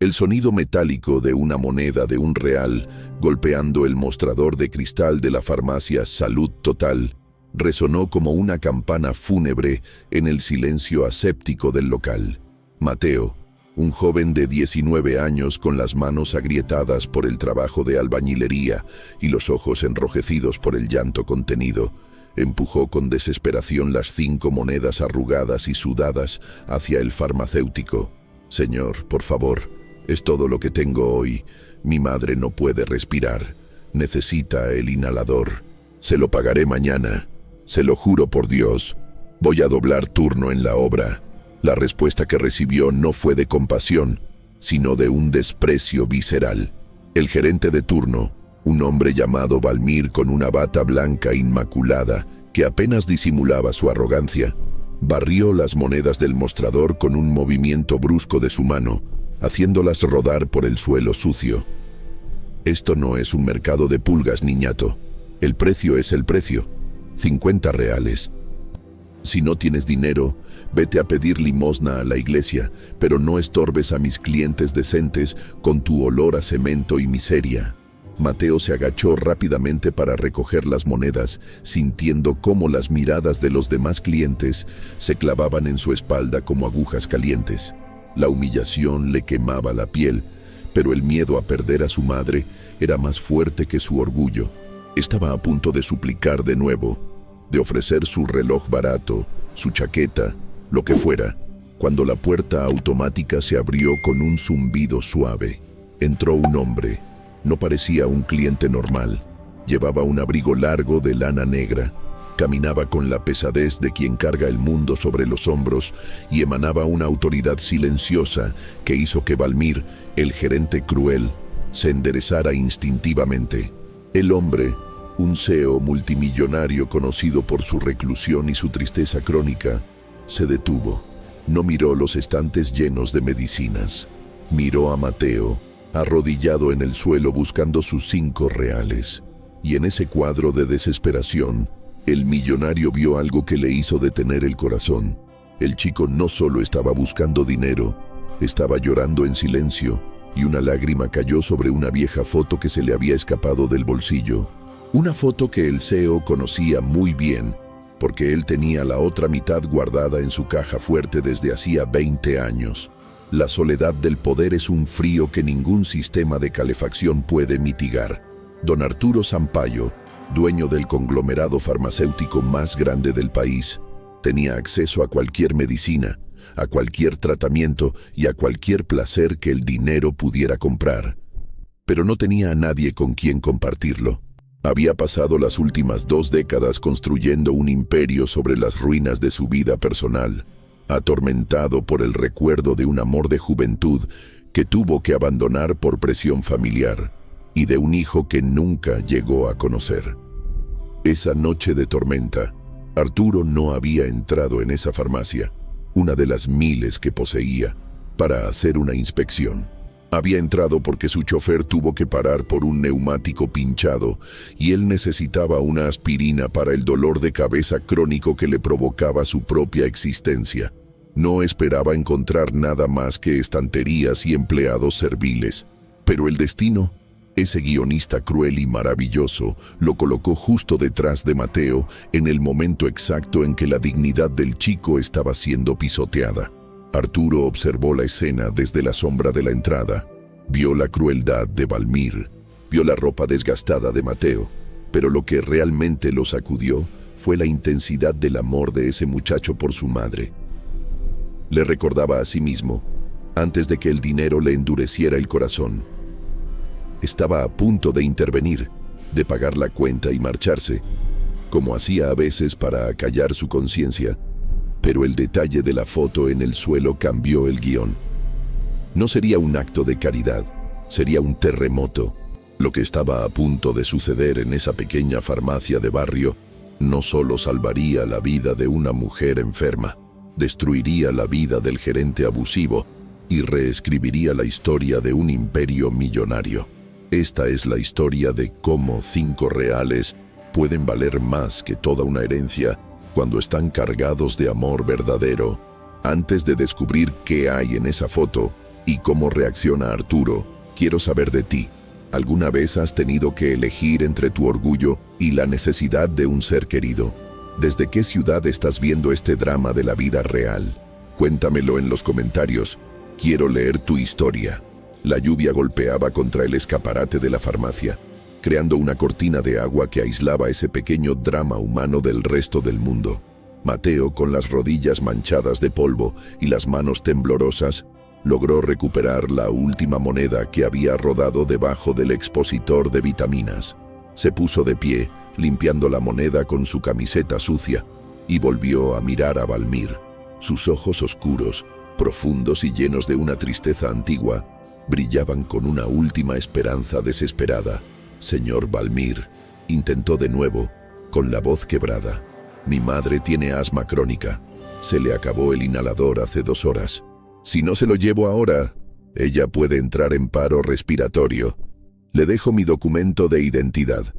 El sonido metálico de una moneda de un real golpeando el mostrador de cristal de la farmacia Salud Total resonó como una campana fúnebre en el silencio aséptico del local. Mateo, un joven de 19 años con las manos agrietadas por el trabajo de albañilería y los ojos enrojecidos por el llanto contenido, empujó con desesperación las 5 monedas arrugadas y sudadas hacia el farmacéutico. «Señor, por favor, es todo lo que tengo hoy. Mi madre no puede respirar. Necesita el inhalador. Se lo pagaré mañana. Se lo juro por Dios. Voy a doblar turno en la obra». La respuesta que recibió no fue de compasión, sino de un desprecio visceral. El gerente de turno, un hombre llamado Valmir con una bata blanca inmaculada que apenas disimulaba su arrogancia, barrió las monedas del mostrador con un movimiento brusco de su mano, haciéndolas rodar por el suelo sucio. «Esto no es un mercado de pulgas, niñato. El precio es el precio. 50 reales. Si no tienes dinero, vete a pedir limosna a la iglesia, pero no estorbes a mis clientes decentes con tu olor a cemento y miseria». Mateo se agachó rápidamente para recoger las monedas, sintiendo cómo las miradas de los demás clientes se clavaban en su espalda como agujas calientes. La humillación le quemaba la piel, pero el miedo a perder a su madre era más fuerte que su orgullo. Estaba a punto de suplicar de nuevo, de ofrecer su reloj barato, su chaqueta, lo que fuera, cuando la puerta automática se abrió con un zumbido suave. Entró un hombre. No parecía un cliente normal. Llevaba un abrigo largo de lana negra, caminaba con la pesadez de quien carga el mundo sobre los hombros y emanaba una autoridad silenciosa que hizo que Valmir, el gerente cruel, se enderezara instintivamente. El hombre, un CEO multimillonario conocido por su reclusión y su tristeza crónica, se detuvo. No miró los estantes llenos de medicinas. Miró a Mateo, arrodillado en el suelo buscando sus 5 reales. Y en ese cuadro de desesperación, el millonario vio algo que le hizo detener el corazón. El chico no solo estaba buscando dinero, estaba llorando en silencio, y una lágrima cayó sobre una vieja foto que se le había escapado del bolsillo. Una foto que el CEO conocía muy bien, porque él tenía la otra mitad guardada en su caja fuerte desde hacía 20 años. La soledad del poder es un frío que ningún sistema de calefacción puede mitigar. Don Arturo Sampaio, dueño del conglomerado farmacéutico más grande del país, tenía acceso a cualquier medicina, a cualquier tratamiento y a cualquier placer que el dinero pudiera comprar. Pero no tenía a nadie con quien compartirlo. Había pasado las últimas 2 décadas construyendo un imperio sobre las ruinas de su vida personal, atormentado por el recuerdo de un amor de juventud que tuvo que abandonar por presión familiar y de un hijo que nunca llegó a conocer. Esa noche de tormenta, Arturo no había entrado en esa farmacia, una de las miles que poseía, para hacer una inspección. Había entrado porque su chofer tuvo que parar por un neumático pinchado y él necesitaba una aspirina para el dolor de cabeza crónico que le provocaba su propia existencia. No esperaba encontrar nada más que estanterías y empleados serviles, pero el destino, ese guionista cruel y maravilloso, lo colocó justo detrás de Mateo en el momento exacto en que la dignidad del chico estaba siendo pisoteada. Arturo observó la escena desde la sombra de la entrada, vio la crueldad de Valmir, vio la ropa desgastada de Mateo, pero lo que realmente lo sacudió fue la intensidad del amor de ese muchacho por su madre. Le recordaba a sí mismo, antes de que el dinero le endureciera el corazón. Estaba a punto de intervenir, de pagar la cuenta y marcharse, como hacía a veces para acallar su conciencia, pero el detalle de la foto en el suelo cambió el guión. No sería un acto de caridad, sería un terremoto. Lo que estaba a punto de suceder en esa pequeña farmacia de barrio no solo salvaría la vida de una mujer enferma, destruiría la vida del gerente abusivo y reescribiría la historia de un imperio millonario. Esta es la historia de cómo 5 reales pueden valer más que toda una herencia cuando están cargados de amor verdadero. Antes de descubrir qué hay en esa foto, ¿Y cómo reacciona Arturo? Quiero saber de ti. ¿Alguna vez has tenido que elegir entre tu orgullo y la necesidad de un ser querido? ¿Desde qué ciudad estás viendo este drama de la vida real? Cuéntamelo en los comentarios. Quiero leer tu historia. La lluvia golpeaba contra el escaparate de la farmacia, creando una cortina de agua que aislaba ese pequeño drama humano del resto del mundo. Mateo, con las rodillas manchadas de polvo y las manos temblorosas, logró recuperar la última moneda que había rodado debajo del expositor de vitaminas. Se puso de pie, limpiando la moneda con su camiseta sucia, y volvió a mirar a Valmir. Sus ojos oscuros, profundos y llenos de una tristeza antigua, brillaban con una última esperanza desesperada. «Señor Valmir», intentó de nuevo, con la voz quebrada. «Mi madre tiene asma crónica. Se le acabó el inhalador hace 2 horas. Si no se lo llevo ahora, ella puede entrar en paro respiratorio. Le dejo mi documento de identidad.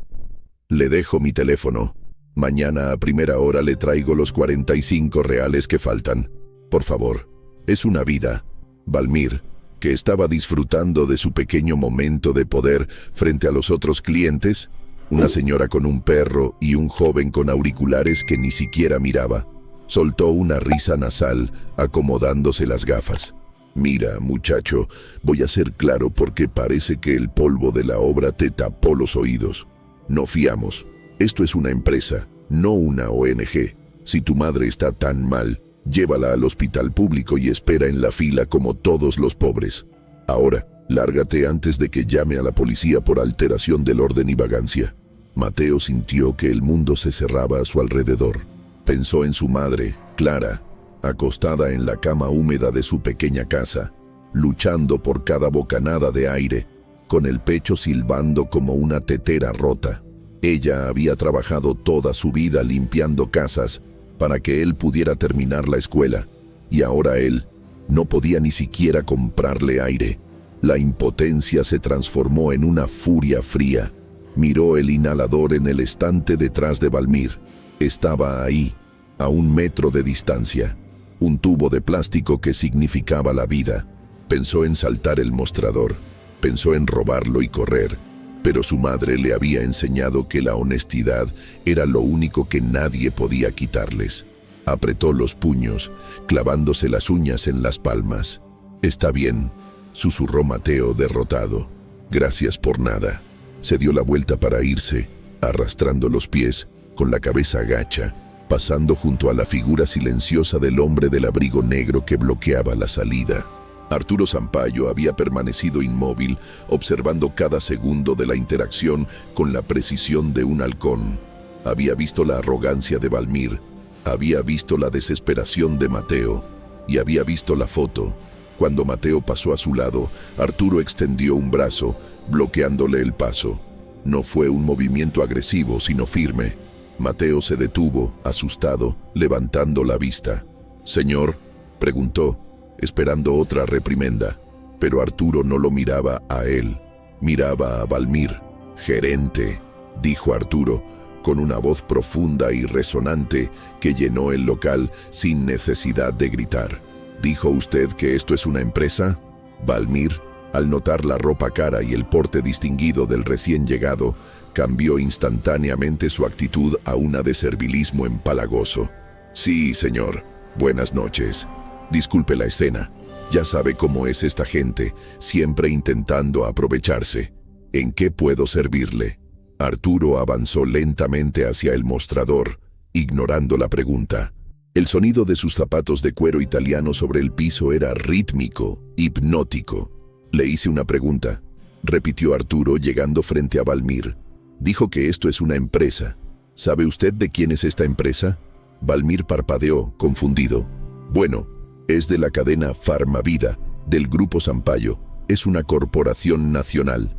Le dejo mi teléfono. Mañana a primera hora le traigo los 45 reales que faltan. Por favor, es una vida». Valmir, que estaba disfrutando de su pequeño momento de poder frente a los otros clientes, una señora con un perro y un joven con auriculares que ni siquiera miraba, soltó una risa nasal, acomodándose las gafas. «Mira, muchacho, voy a ser claro porque parece que el polvo de la obra te tapó los oídos. No fiamos. Esto es una empresa, no una ONG. Si tu madre está tan mal, llévala al hospital público y espera en la fila como todos los pobres. Ahora, lárgate antes de que llame a la policía por alteración del orden y vagancia». Mateo sintió que el mundo se cerraba a su alrededor. Pensó en su madre, Clara, acostada en la cama húmeda de su pequeña casa, luchando por cada bocanada de aire, con el pecho silbando como una tetera rota. Ella había trabajado toda su vida limpiando casas para que él pudiera terminar la escuela, y ahora él no podía ni siquiera comprarle aire. La impotencia se transformó en una furia fría. Miró el inhalador en el estante detrás de Valmir. Estaba ahí, a 1 metro de distancia, un tubo de plástico que significaba la vida. Pensó en saltar el mostrador, pensó en robarlo y correr, pero su madre le había enseñado que la honestidad era lo único que nadie podía quitarles. Apretó los puños, clavándose las uñas en las palmas. «Está bien», susurró Mateo derrotado. «Gracias por nada». Se dio la vuelta para irse, arrastrando los pies, con la cabeza gacha, pasando junto a la figura silenciosa del hombre del abrigo negro que bloqueaba la salida. Arturo Sampaio había permanecido inmóvil, observando cada segundo de la interacción con la precisión de un halcón. Había visto la arrogancia de Valmir, había visto la desesperación de Mateo, y había visto la foto. Cuando Mateo pasó a su lado, Arturo extendió un brazo, bloqueándole el paso. No fue un movimiento agresivo, sino firme. Mateo se detuvo, asustado, levantando la vista. «Señor», preguntó, esperando otra reprimenda. Pero Arturo no lo miraba a él, miraba a Valmir. «Gerente», dijo Arturo, con una voz profunda y resonante que llenó el local sin necesidad de gritar. «¿Dijo usted que esto es una empresa?» Valmir, al notar la ropa cara y el porte distinguido del recién llegado, cambió instantáneamente su actitud a una de servilismo empalagoso. «Sí, señor. Buenas noches. Disculpe la escena. Ya sabe cómo es esta gente, siempre intentando aprovecharse. ¿En qué puedo servirle?» Arturo avanzó lentamente hacia el mostrador, ignorando la pregunta. El sonido de sus zapatos de cuero italiano sobre el piso era rítmico, hipnótico. «Le hice una pregunta», repitió Arturo llegando frente a Valmir. «Dijo que esto es una empresa. ¿Sabe usted de quién es esta empresa?» Valmir parpadeó, confundido. «Bueno, es de la cadena Farmavida, del Grupo Sampaio. Es una corporación nacional».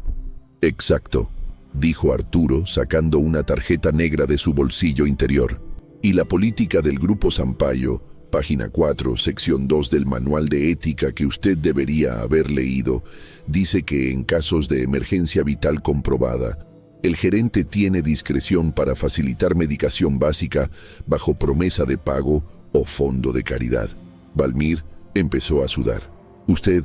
«Exacto», dijo Arturo, sacando una tarjeta negra de su bolsillo interior. «Y la política del Grupo Sampaio, página 4, sección 2 del Manual de Ética que usted debería haber leído, dice que en casos de emergencia vital comprobada, el gerente tiene discreción para facilitar medicación básica bajo promesa de pago o fondo de caridad». Valmir empezó a sudar. «Usted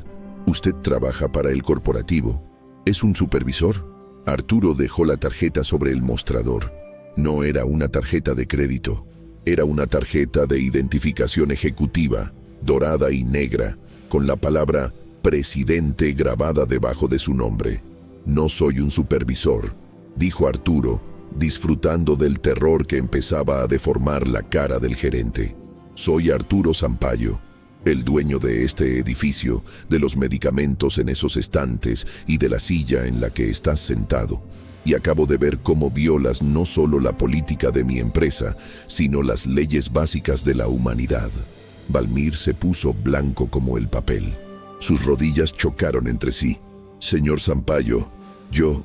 Usted trabaja para el corporativo. ¿Es un supervisor? Arturo dejó la tarjeta sobre el mostrador. No era una tarjeta de crédito. Era una tarjeta de identificación ejecutiva, dorada y negra, con la palabra presidente grabada debajo de su nombre. No soy un supervisor, dijo Arturo, disfrutando del terror que empezaba a deformar la cara del gerente. Soy Arturo Sampaio, el dueño de este edificio, de los medicamentos en esos estantes y de la silla en la que estás sentado. Y acabo de ver cómo violas no solo la política de mi empresa, sino las leyes básicas de la humanidad. Valmir se puso blanco como el papel. Sus rodillas chocaron entre sí. Señor Sampaio, yo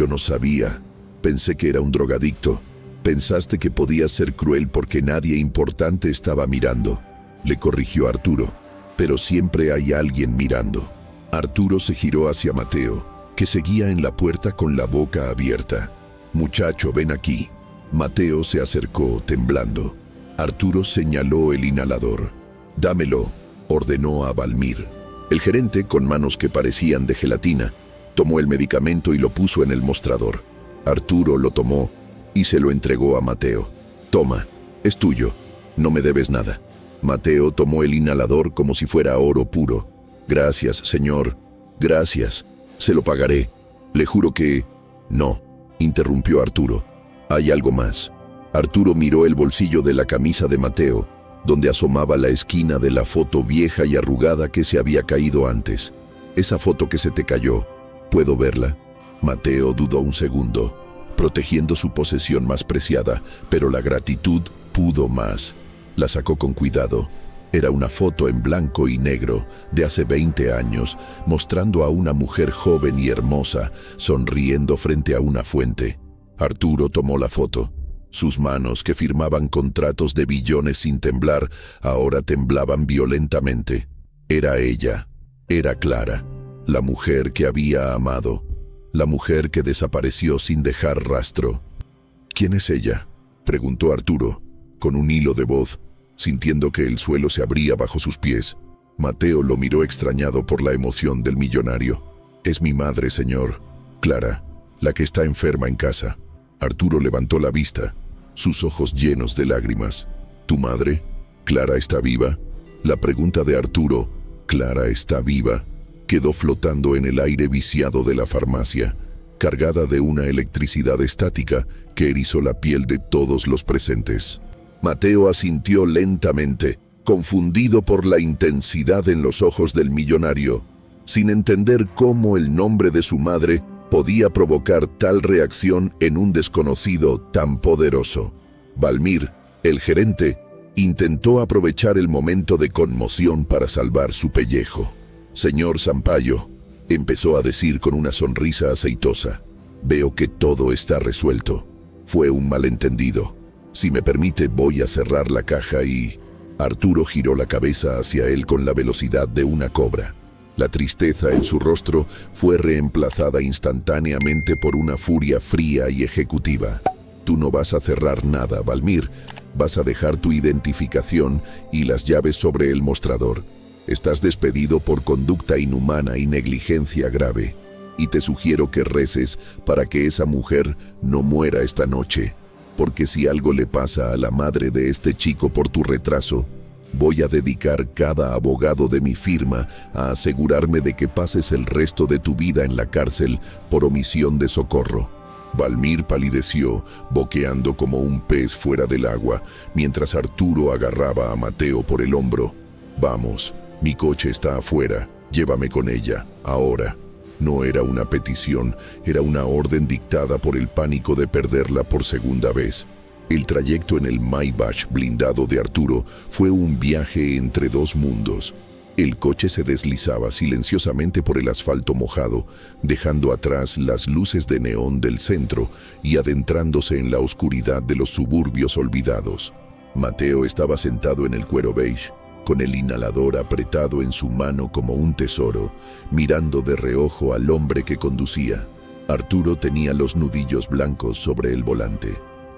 no sabía. Pensé que era un drogadicto. Pensaste que podía ser cruel porque nadie importante estaba mirando. Le corrigió Arturo. Pero siempre hay alguien mirando. Arturo se giró hacia Mateo, que seguía en la puerta con la boca abierta. Muchacho, ven aquí. Mateo se acercó, temblando. Arturo señaló el inhalador. Dámelo, ordenó a Valmir. El gerente, con manos que parecían de gelatina, tomó el medicamento y lo puso en el mostrador. Arturo lo tomó y se lo entregó a Mateo. Toma, es tuyo, no me debes nada. Mateo tomó el inhalador como si fuera oro puro. Gracias, señor, gracias. Se lo pagaré. Le juro que... No, interrumpió Arturo. Hay algo más. Arturo miró el bolsillo de la camisa de Mateo, donde asomaba la esquina de la foto vieja y arrugada que se había caído antes. Esa foto que se te cayó, ¿puedo verla? Mateo dudó un segundo, protegiendo su posesión más preciada, pero la gratitud pudo más. La sacó con cuidado. Era una foto en blanco y negro de hace 20 años, mostrando a una mujer joven y hermosa, sonriendo frente a una fuente. Arturo tomó la foto. Sus manos, que firmaban contratos de billones sin temblar, ahora temblaban violentamente. Era ella, era Clara, la mujer que había amado, la mujer que desapareció sin dejar rastro. ¿Quién es ella?, preguntó Arturo, con un hilo de voz, sintiendo que el suelo se abría bajo sus pies. Mateo lo miró extrañado por la emoción del millonario. Es mi madre, señor. Clara, la que está enferma en casa. Arturo levantó la vista, sus ojos llenos de lágrimas. ¿Tu madre? ¿Clara está viva? La pregunta de Arturo, ¿Clara está viva?, quedó flotando en el aire viciado de la farmacia, cargada de una electricidad estática que erizó la piel de todos los presentes. Mateo asintió lentamente, confundido por la intensidad en los ojos del millonario, sin entender cómo el nombre de su madre podía provocar tal reacción en un desconocido tan poderoso. Valmir, el gerente, intentó aprovechar el momento de conmoción para salvar su pellejo. Señor Sampaio, empezó a decir con una sonrisa aceitosa, veo que todo está resuelto. Fue un malentendido. Si me permite, voy a cerrar la caja y... Arturo giró la cabeza hacia él con la velocidad de una cobra. La tristeza en su rostro fue reemplazada instantáneamente por una furia fría y ejecutiva. Tú no vas a cerrar nada, Valmir. Vas a dejar tu identificación y las llaves sobre el mostrador. Estás despedido por conducta inhumana y negligencia grave. Y te sugiero que reces para que esa mujer no muera esta noche. Porque si algo le pasa a la madre de este chico por tu retraso, voy a dedicar cada abogado de mi firma a asegurarme de que pases el resto de tu vida en la cárcel por omisión de socorro. Valmir palideció, boqueando como un pez fuera del agua, mientras Arturo agarraba a Mateo por el hombro. Vamos, mi coche está afuera, llévame con ella, ahora. No era una petición, era una orden dictada por el pánico de perderla por segunda vez. El trayecto en el Maybach blindado de Arturo fue un viaje entre dos mundos. El coche se deslizaba silenciosamente por el asfalto mojado, dejando atrás las luces de neón del centro y adentrándose en la oscuridad de los suburbios olvidados. Mateo estaba sentado en el cuero beige, con el inhalador apretado en su mano como un tesoro, mirando de reojo al hombre que conducía. Arturo tenía los nudillos blancos sobre el volante.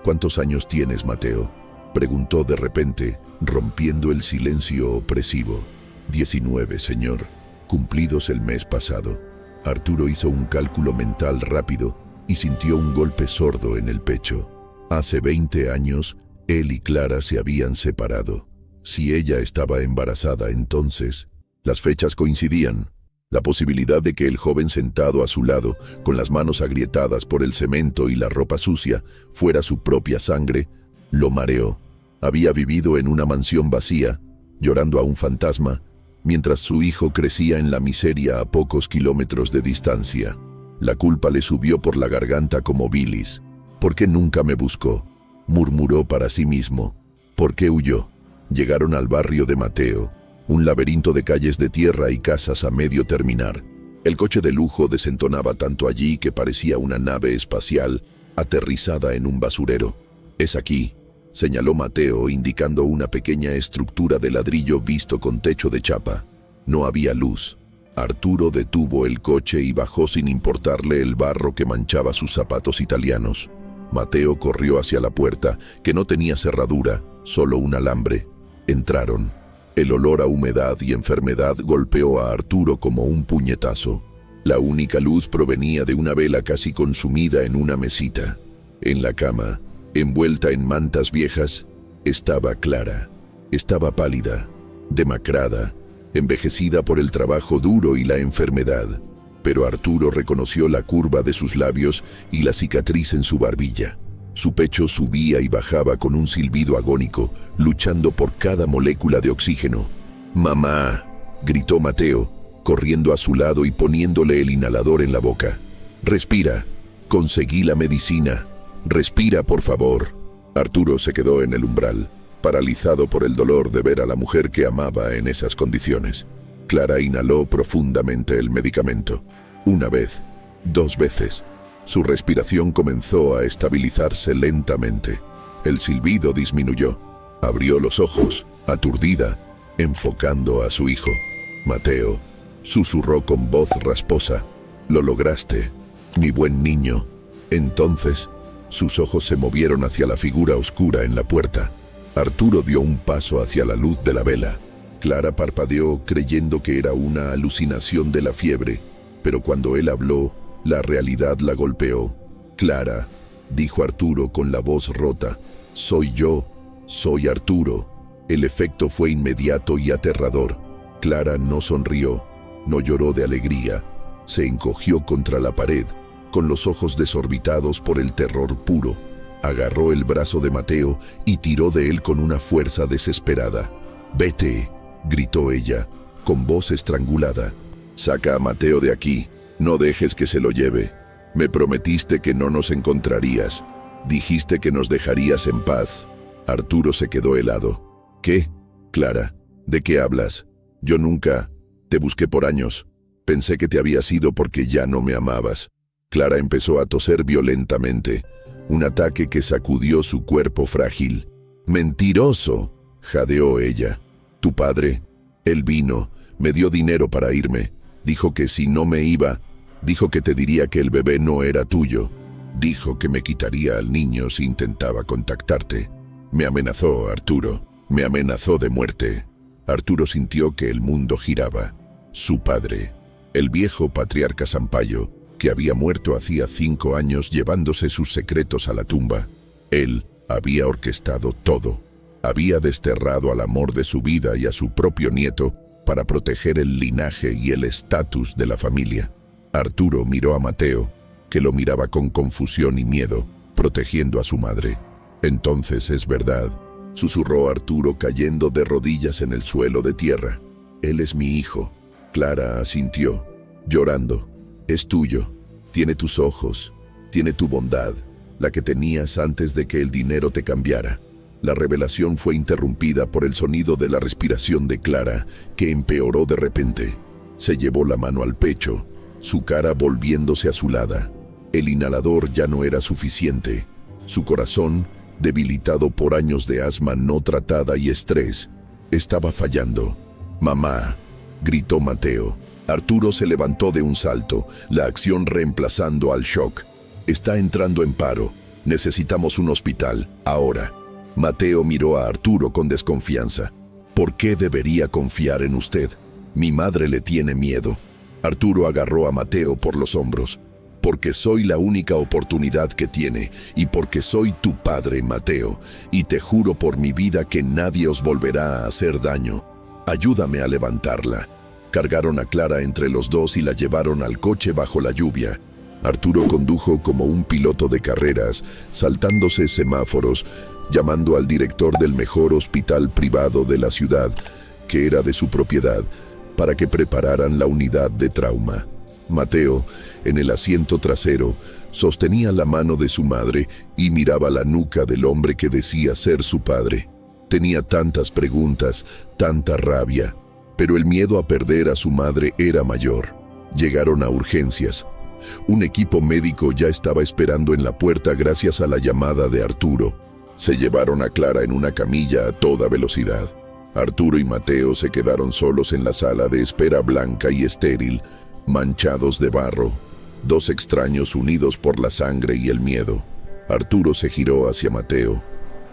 ¿Cuántos años tienes, Mateo?, preguntó de repente, rompiendo el silencio opresivo. 19, señor. cumplidos el mes pasado. Arturo hizo un cálculo mental rápido y sintió un golpe sordo en el pecho. Hace 20 años, él y Clara se habían separado. Si ella estaba embarazada entonces, las fechas coincidían. La posibilidad de que el joven sentado a su lado, con las manos agrietadas por el cemento y la ropa sucia, fuera su propia sangre, lo mareó. Había vivido en una mansión vacía, llorando a un fantasma, mientras su hijo crecía en la miseria a pocos kilómetros de distancia. La culpa le subió por la garganta como bilis. ¿Por qué nunca me buscó?, murmuró para sí mismo. ¿Por qué huyó? Llegaron al barrio de Mateo, un laberinto de calles de tierra y casas a medio terminar. El coche de lujo desentonaba tanto allí que parecía una nave espacial aterrizada en un basurero. «Es aquí», señaló Mateo, indicando una pequeña estructura de ladrillo visto con techo de chapa. No había luz. Arturo detuvo el coche y bajó sin importarle el barro que manchaba sus zapatos italianos. Mateo corrió hacia la puerta, que no tenía cerradura, solo un alambre. Entraron. El olor a humedad y enfermedad golpeó a Arturo como un puñetazo. La única luz provenía de una vela casi consumida en una mesita. En la cama, envuelta en mantas viejas, estaba Clara. Estaba pálida, demacrada, envejecida por el trabajo duro y la enfermedad. Pero Arturo reconoció la curva de sus labios y la cicatriz en su barbilla. Su pecho subía y bajaba con un silbido agónico, luchando por cada molécula de oxígeno. «¡Mamá!», gritó Mateo, corriendo a su lado y poniéndole el inhalador en la boca. «Respira. Conseguí la medicina. Respira, por favor». Arturo se quedó en el umbral, paralizado por el dolor de ver a la mujer que amaba en esas condiciones. Clara inhaló profundamente el medicamento. Una vez, 2 veces. Su respiración comenzó a estabilizarse lentamente. El silbido disminuyó. Abrió los ojos, aturdida, enfocando a su hijo. «Mateo», susurró con voz rasposa. «Lo lograste, mi buen niño». Entonces, sus ojos se movieron hacia la figura oscura en la puerta. Arturo dio un paso hacia la luz de la vela. Clara parpadeó creyendo que era una alucinación de la fiebre, pero cuando él habló, la realidad la golpeó. «Clara», dijo Arturo con la voz rota, «soy yo, soy Arturo». El efecto fue inmediato y aterrador. Clara no sonrió, no lloró de alegría, se encogió contra la pared, con los ojos desorbitados por el terror puro. Agarró el brazo de Mateo y tiró de él con una fuerza desesperada. «Vete», gritó ella, con voz estrangulada. «Saca a Mateo de aquí. No dejes que se lo lleve. Me prometiste que no nos encontrarías. Dijiste que nos dejarías en paz». Arturo se quedó helado. «¿Qué? Clara, ¿de qué hablas? Yo nunca... Te busqué por años. Pensé que te habías ido porque ya no me amabas». Clara empezó a toser violentamente, un ataque que sacudió su cuerpo frágil. «¡Mentiroso!», jadeó ella. «Tu padre, él vino, me dio dinero para irme. Dijo que si no me iba, dijo que te diría que el bebé no era tuyo. Dijo que me quitaría al niño si intentaba contactarte. Me amenazó, Arturo. Me amenazó de muerte». Arturo sintió que el mundo giraba. Su padre, el viejo patriarca Sampaio, que había muerto hacía 5 años llevándose sus secretos a la tumba. Él había orquestado todo. Había desterrado al amor de su vida y a su propio nieto para proteger el linaje y el estatus de la familia. Arturo miró a Mateo, que lo miraba con confusión y miedo, protegiendo a su madre. «Entonces es verdad», susurró Arturo cayendo de rodillas en el suelo de tierra. «Él es mi hijo». Clara asintió, llorando. «Es tuyo. Tiene tus ojos. Tiene tu bondad, la que tenías antes de que el dinero te cambiara». La revelación fue interrumpida por el sonido de la respiración de Clara, que empeoró de repente. Se llevó la mano al pecho, su cara volviéndose azulada. El inhalador ya no era suficiente. Su corazón, debilitado por años de asma no tratada y estrés, estaba fallando. «Mamá», gritó Mateo. Arturo se levantó de un salto, la acción reemplazando al shock. «Está entrando en paro. Necesitamos un hospital, ahora». Mateo miró a Arturo con desconfianza. «¿Por qué debería confiar en usted? Mi madre le tiene miedo. Arturo agarró a Mateo por los hombros. Porque soy la única oportunidad que tiene, y porque soy tu padre, Mateo, y te juro por mi vida que nadie os volverá a hacer daño. Ayúdame a levantarla. Cargaron a Clara entre los dos y la llevaron al coche bajo la lluvia. Arturo condujo como un piloto de carreras, saltándose semáforos, llamando al director del mejor hospital privado de la ciudad, que era de su propiedad, para que prepararan la unidad de trauma. Mateo, en el asiento trasero, sostenía la mano de su madre y miraba la nuca del hombre que decía ser su padre. Tenía tantas preguntas, tanta rabia, pero el miedo a perder a su madre era mayor. Llegaron a urgencias. Un equipo médico ya estaba esperando en la puerta gracias a la llamada de Arturo. Se llevaron a Clara en una camilla a toda velocidad. Arturo y Mateo se quedaron solos en la sala de espera blanca y estéril, manchados de barro, dos extraños unidos por la sangre y el miedo. Arturo se giró hacia Mateo.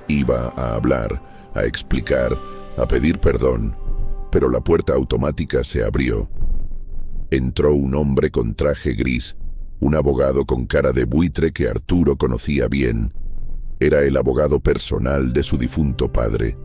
Iba a hablar, a explicar, a pedir perdón, pero la puerta automática se abrió. Entró un hombre con traje gris, un abogado con cara de buitre que Arturo conocía bien. Era el abogado personal de su difunto padre,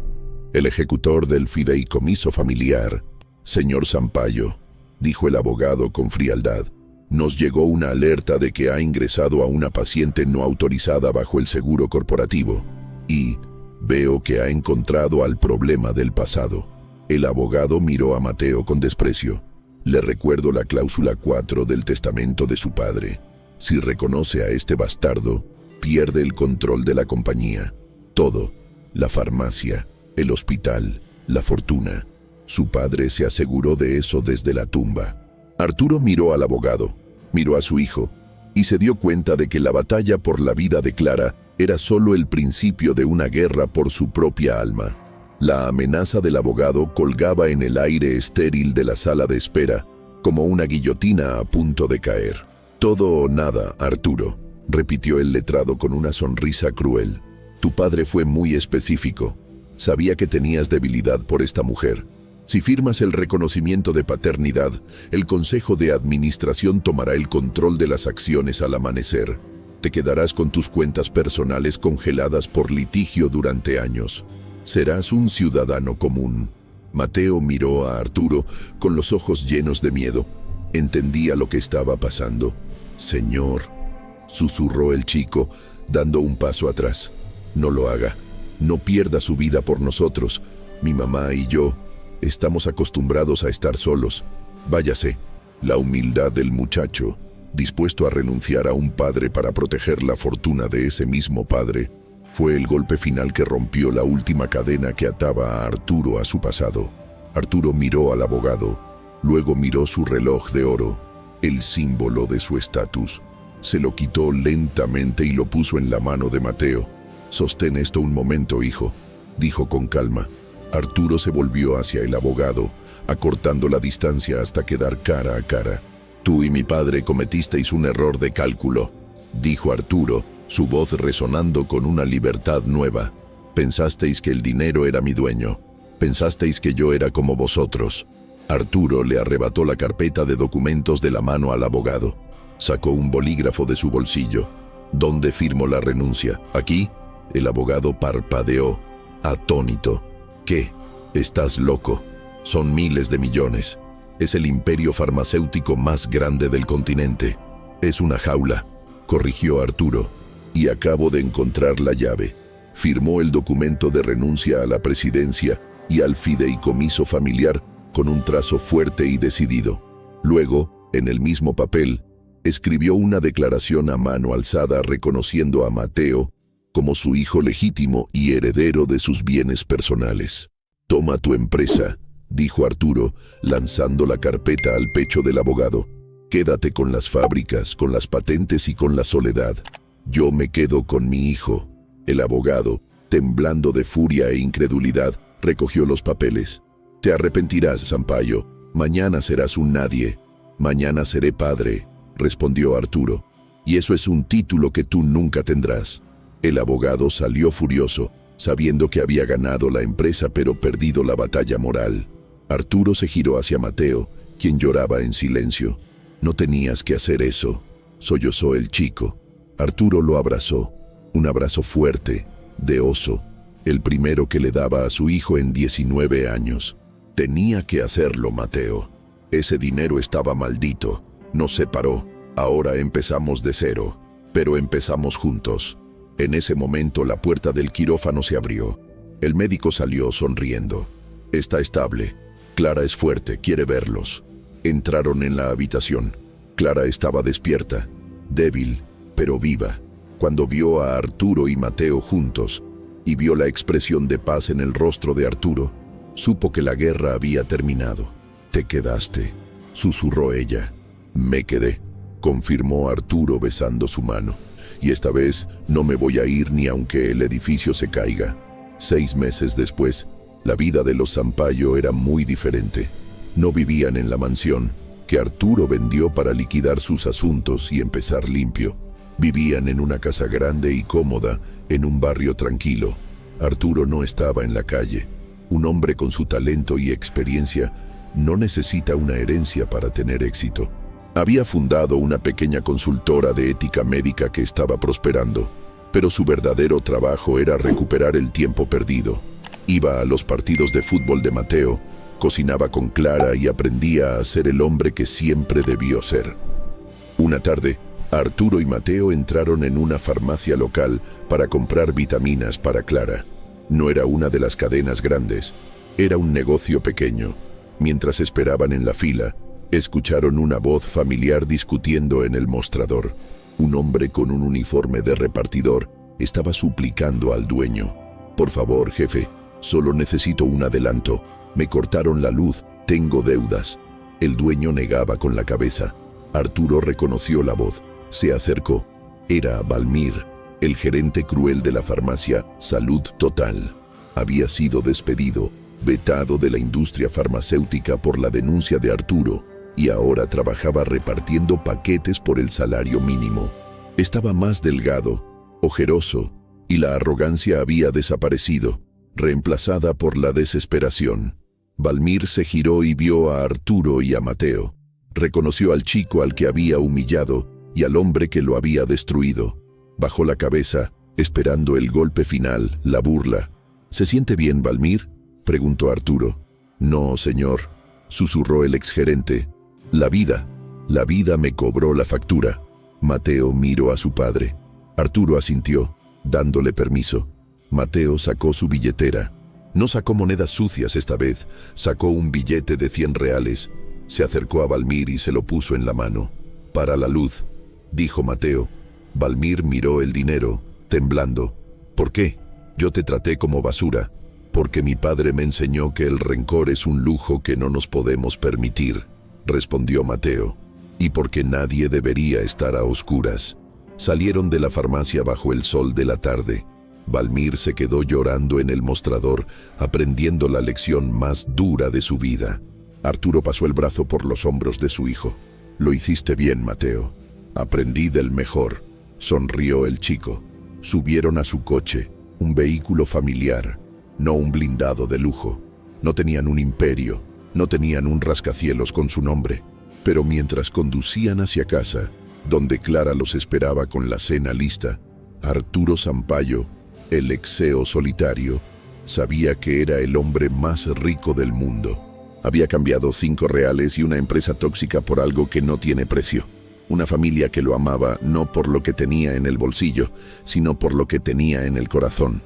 el ejecutor del fideicomiso familiar, señor Sampaio. Dijo el abogado con frialdad. Nos llegó una alerta de que ha ingresado a una paciente no autorizada bajo el seguro corporativo y veo que ha encontrado al problema del pasado. El abogado miró a Mateo con desprecio. Le recuerdo la cláusula 4 del testamento de su padre. Si reconoce a este bastardo, pierde el control de la compañía. Todo, la farmacia, el hospital, la fortuna. Su padre se aseguró de eso desde la tumba. Arturo miró al abogado, miró a su hijo, y se dio cuenta de que la batalla por la vida de Clara era solo el principio de una guerra por su propia alma. La amenaza del abogado colgaba en el aire estéril de la sala de espera, como una guillotina a punto de caer. Todo o nada, Arturo, repitió el letrado con una sonrisa cruel. Tu padre fue muy específico. Sabía que tenías debilidad por esta mujer. Si firmas el reconocimiento de paternidad, el Consejo de Administración tomará el control de las acciones al amanecer. Te quedarás con tus cuentas personales congeladas por litigio durante años. Serás un ciudadano común. Mateo miró a Arturo con los ojos llenos de miedo. Entendía lo que estaba pasando. Señor, susurró el chico, dando un paso atrás. No lo haga. No pierda su vida por nosotros. Mi mamá y yo estamos acostumbrados a estar solos. Váyase. La humildad del muchacho, dispuesto a renunciar a un padre para proteger la fortuna de ese mismo padre, fue el golpe final que rompió la última cadena que ataba a Arturo a su pasado. Arturo miró al abogado, luego miró su reloj de oro, el símbolo de su estatus. Se lo quitó lentamente y lo puso en la mano de Mateo. Sostén esto un momento, hijo, dijo con calma. Arturo se volvió hacia el abogado, acortando la distancia hasta quedar cara a cara. Tú y mi padre cometisteis un error de cálculo, dijo Arturo, su voz resonando con una libertad nueva. Pensasteis que el dinero era mi dueño. Pensasteis que yo era como vosotros. Arturo le arrebató la carpeta de documentos de la mano al abogado. Sacó un bolígrafo de su bolsillo. ¿Dónde firmó la renuncia? ¿Aquí? El abogado parpadeó, atónito. ¿Qué? Estás loco. Son miles de millones. Es el imperio farmacéutico más grande del continente. Es una jaula, corrigió Arturo. Y acabo de encontrar la llave. Firmó el documento de renuncia a la presidencia y al fideicomiso familiar con un trazo fuerte y decidido. Luego, en el mismo papel, escribió una declaración a mano alzada reconociendo a Mateo como su hijo legítimo y heredero de sus bienes personales. Toma tu empresa, dijo Arturo, lanzando la carpeta al pecho del abogado. Quédate con las fábricas, con las patentes y con la soledad. Yo me quedo con mi hijo. El abogado, temblando de furia e incredulidad, recogió los papeles. Te arrepentirás, Sampaio. Mañana serás un nadie. Mañana seré padre, respondió Arturo. Y eso es un título que tú nunca tendrás. El abogado salió furioso, sabiendo que había ganado la empresa pero perdido la batalla moral. Arturo se giró hacia Mateo, quien lloraba en silencio. «No tenías que hacer eso», sollozó el chico. Arturo lo abrazó, un abrazo fuerte, de oso, el primero que le daba a su hijo en 19 años. «Tenía que hacerlo, Mateo. Ese dinero estaba maldito. Nos separó. Ahora empezamos de cero, pero empezamos juntos». En ese momento la puerta del quirófano se abrió. El médico salió sonriendo. «Está estable. Clara es fuerte, quiere verlos». Entraron en la habitación. Clara estaba despierta, débil, pero viva. Cuando vio a Arturo y Mateo juntos, y vio la expresión de paz en el rostro de Arturo, supo que la guerra había terminado. «Te quedaste», susurró ella. «Me quedé», confirmó Arturo besando su mano. «Y esta vez no me voy a ir ni aunque el edificio se caiga». 6 meses después, la vida de los Sampaio era muy diferente. No vivían en la mansión, que Arturo vendió para liquidar sus asuntos y empezar limpio. Vivían en una casa grande y cómoda, en un barrio tranquilo. Arturo no estaba en la calle. Un hombre con su talento y experiencia no necesita una herencia para tener éxito. Había fundado una pequeña consultora de ética médica que estaba prosperando, pero su verdadero trabajo era recuperar el tiempo perdido. Iba a los partidos de fútbol de Mateo, cocinaba con Clara y aprendía a ser el hombre que siempre debió ser. Una tarde, Arturo y Mateo entraron en una farmacia local para comprar vitaminas para Clara. No era una de las cadenas grandes, era un negocio pequeño. Mientras esperaban en la fila, escucharon una voz familiar discutiendo en el mostrador. Un hombre con un uniforme de repartidor estaba suplicando al dueño: «Por favor, jefe, solo necesito un adelanto. Me cortaron la luz, tengo deudas». El dueño negaba con la cabeza. Arturo reconoció la voz. Se acercó. Era Valmir, el gerente cruel de la farmacia Salud Total. Había sido despedido, vetado de la industria farmacéutica por la denuncia de Arturo, y ahora trabajaba repartiendo paquetes por el salario mínimo. Estaba más delgado, ojeroso, y la arrogancia había desaparecido, reemplazada por la desesperación. Valmir se giró y vio a Arturo y a Mateo. Reconoció al chico al que había humillado y al hombre que lo había destruido. Bajó la cabeza, esperando el golpe final, la burla. «¿Se siente bien, Valmir?», preguntó Arturo. «No, señor», susurró el exgerente. La vida me cobró la factura». Mateo miró a su padre. Arturo asintió, dándole permiso. Mateo sacó su billetera. No sacó monedas sucias esta vez, sacó un billete de 100 reales. Se acercó a Valmir y se lo puso en la mano. «Para la luz», dijo Mateo. Valmir miró el dinero, temblando. «¿Por qué? Yo te traté como basura». «Porque mi padre me enseñó que el rencor es un lujo que no nos podemos permitir», respondió Mateo. «Y porque nadie debería estar a oscuras». Salieron de la farmacia bajo el sol de la tarde. Valmir se quedó llorando en el mostrador, aprendiendo la lección más dura de su vida. Arturo pasó el brazo por los hombros de su hijo. «Lo hiciste bien, Mateo. Aprendí del mejor», sonrió el chico. Subieron a su coche, un vehículo familiar, no un blindado de lujo. No tenían un imperio, no tenían un rascacielos con su nombre. Pero mientras conducían hacia casa, donde Clara los esperaba con la cena lista, Arturo Sampaio, el exeo solitario, sabía que era el hombre más rico del mundo. Había cambiado 5 reales y una empresa tóxica por algo que no tiene precio. Una familia que lo amaba no por lo que tenía en el bolsillo, sino por lo que tenía en el corazón.